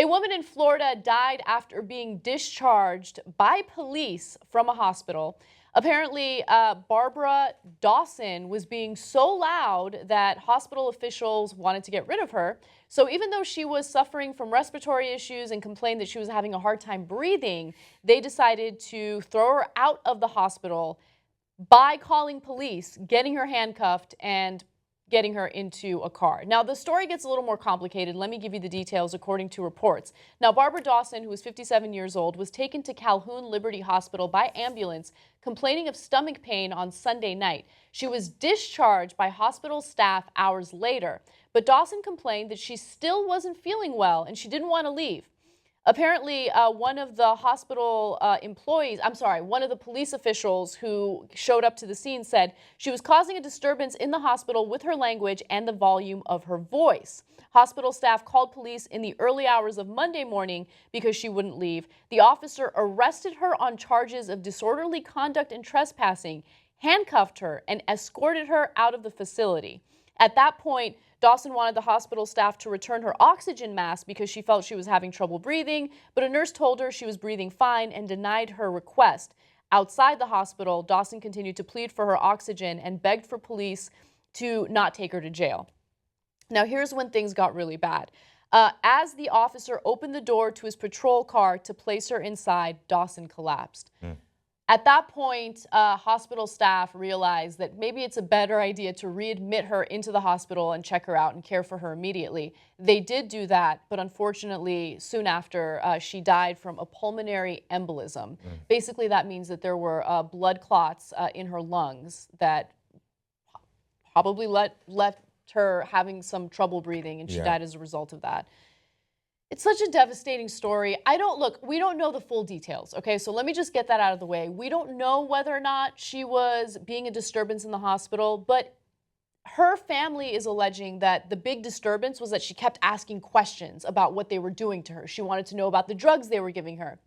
A woman in Florida died after being discharged by police from a hospital. Apparently, Barbara Dawson was being so loud that hospital officials wanted to get rid of her. So even though she was suffering from respiratory issues and complained that she was having a hard time breathing, they decided to throw her out of the hospital by calling police, getting her handcuffed, and getting her into a car. Now, the story gets a little more complicated. Let me give you the details according to reports. Now, Barbara Dawson, who was 57 years old, was taken to Calhoun Liberty Hospital by ambulance, complaining of stomach pain on Sunday night. She was discharged by hospital staff hours later, but Dawson complained that she still wasn't feeling well and she didn't want to leave. Apparently, one of the hospital one of the police officials who showed up to the scene said she was causing a disturbance in the hospital with her language and the volume of her voice. Hospital staff called police in the early hours of Monday morning because she wouldn't leave. The officer arrested her on charges of disorderly conduct and trespassing, handcuffed her, and escorted her out of the facility. At that point, Dawson wanted the hospital staff to return her oxygen mask because she felt she was having trouble breathing, but a nurse told her she was breathing fine and denied her request. Outside the hospital, Dawson continued to plead for her oxygen and begged for police to not take her to jail. Now, here's when things got really bad. As the officer opened the door to his patrol car to place her inside, Dawson collapsed. At that point, hospital staff realized that maybe it's a better idea to readmit her into the hospital and check her out and care for her immediately. They did do that, but unfortunately, soon after, she died from a pulmonary embolism. Basically, that means that there were blood clots in her lungs that probably left her having some trouble breathing, and she died as a result of that. It's such a devastating story. We don't know the full details, okay? So let me just get that out of the way. We don't know whether or not she was being a disturbance in the hospital, but her family is alleging that the big disturbance was that she kept asking questions about what they were doing to her. She wanted to know about the drugs they were giving her.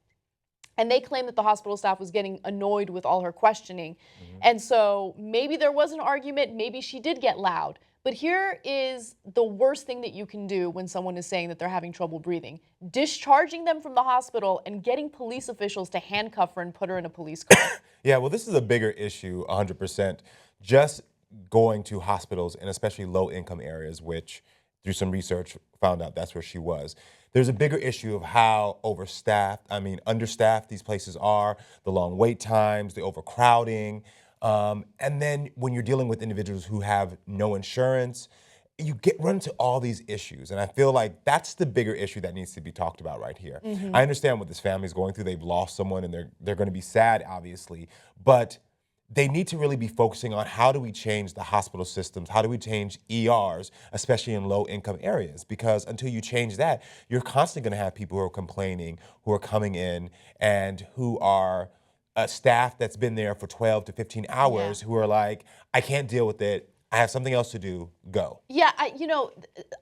And they claim that the hospital staff was getting annoyed with all her questioning. And so maybe there was an argument, maybe she did get loud. But here is the worst thing that you can do when someone is saying that they're having trouble breathing. Discharging them from the hospital and getting police officials to handcuff her and put her in a police car. Yeah, well, this is a bigger issue, 100%. Just going to hospitals, and especially low-income areas, which through some research found out that's where she was. There's a bigger issue of how understaffed these places are, the long wait times, the overcrowding. And then when you're dealing with individuals who have no insurance, you run into all these issues. And I feel like that's the bigger issue that needs to be talked about right here. I understand what this family is going through. They've lost someone and they're going to be sad, obviously. But they need to really be focusing on how do we change the hospital systems? How do we change ERs, especially in low-income areas? Because until you change that, you're constantly going to have people who are complaining, who are coming in, and who are a staff that's been there for 12 to 15 hours who are like, I can't deal with it. I have something else to do. Go. Yeah,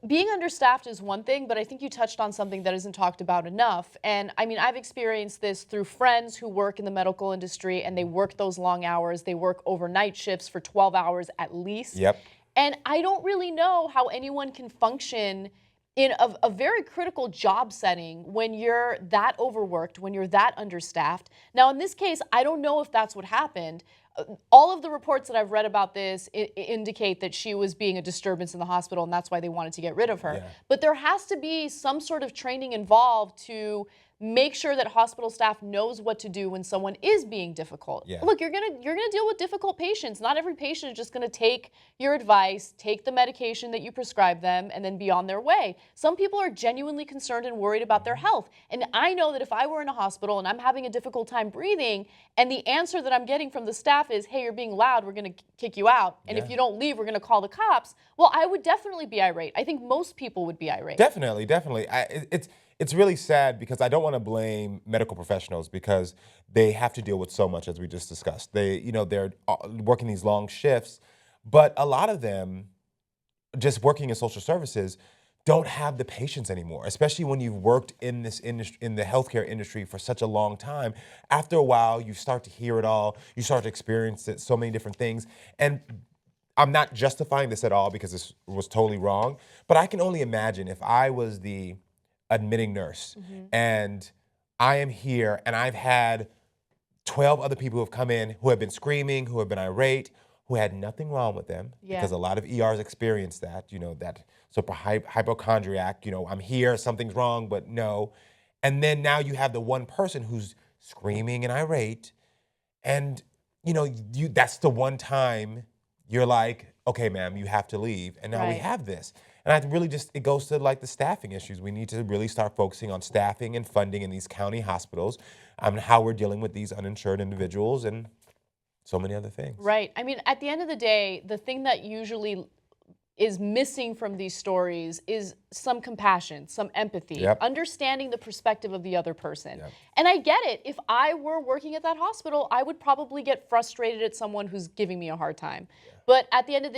being understaffed is one thing, but I think you touched on something that isn't talked about enough. And I mean, I've experienced this through friends who work in the medical industry, and they work those long hours. They work overnight shifts for 12 hours at least. Yep. And I don't really know how anyone can function in a very critical job setting when you're that overworked, when you're that understaffed. Now, in this case, I don't know if that's what happened. All of the reports that I've read about this indicate that she was being a disturbance in the hospital, and that's why they wanted to get rid of her. But there has to be some sort of training involved to make sure that hospital staff knows what to do when someone is being difficult. Look, you're gonna deal with difficult patients. Not every patient is just gonna take your advice, take the medication that you prescribe them, and then be on their way. Some people are genuinely concerned and worried about their health. And I know that if I were in a hospital and I'm having a difficult time breathing, and the answer that I'm getting from the staff is, hey, you're being loud, we're gonna kick you out. And if you don't leave, we're gonna call the cops. Well, I would definitely be irate. I think most people would be irate. Definitely. It's really sad because I don't want to blame medical professionals because they have to deal with so much, as we just discussed. They're working these long shifts, but a lot of them, just working in social services, don't have the patience anymore, especially when you've worked in this industry, in the healthcare industry for such a long time. After a while, you start to hear it all. You start to experience it, so many different things. And I'm not justifying this at all because this was totally wrong, but I can only imagine if I was the admitting nurse. And I am here, and I've had 12 other people who have come in who have been screaming, who have been irate, who had nothing wrong with them, because a lot of ERs experience that, that super hypochondriac, I'm here, something's wrong, but no. And then now you have the one person who's screaming and irate, and that's the one time you're like, okay, ma'am, you have to leave. And now we have this. And I really it goes to like the staffing issues. We need to really start focusing on staffing and funding in these county hospitals, how we're dealing with these uninsured individuals and so many other things. Right. I mean, at the end of the day, the thing that usually is missing from these stories is some compassion, some empathy, understanding the perspective of the other person. And I get it. If I were working at that hospital, I would probably get frustrated at someone who's giving me a hard time. But at the end of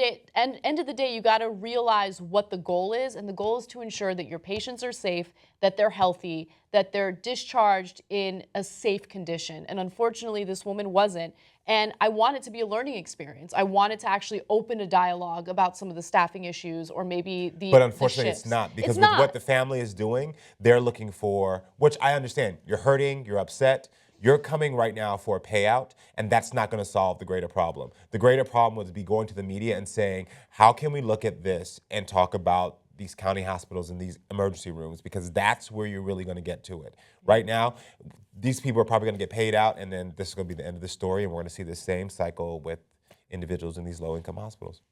the day, you got to realize what the goal is, and the goal is to ensure that your patients are safe, that they're healthy, that they're discharged in a safe condition. And unfortunately, this woman wasn't. And I want it to be a learning experience. I want it to actually open a dialogue about some of the staffing issues, or maybe But unfortunately, it's not, because with what the family is doing, they're looking for, which I understand. You're hurting, you're upset. You're coming right now for a payout, and that's not going to solve the greater problem. The greater problem would be going to the media and saying, how can we look at this and talk about these county hospitals and these emergency rooms, because that's where you're really going to get to it. Right now, these people are probably going to get paid out, and then this is going to be the end of the story, and we're going to see the same cycle with individuals in these low-income hospitals.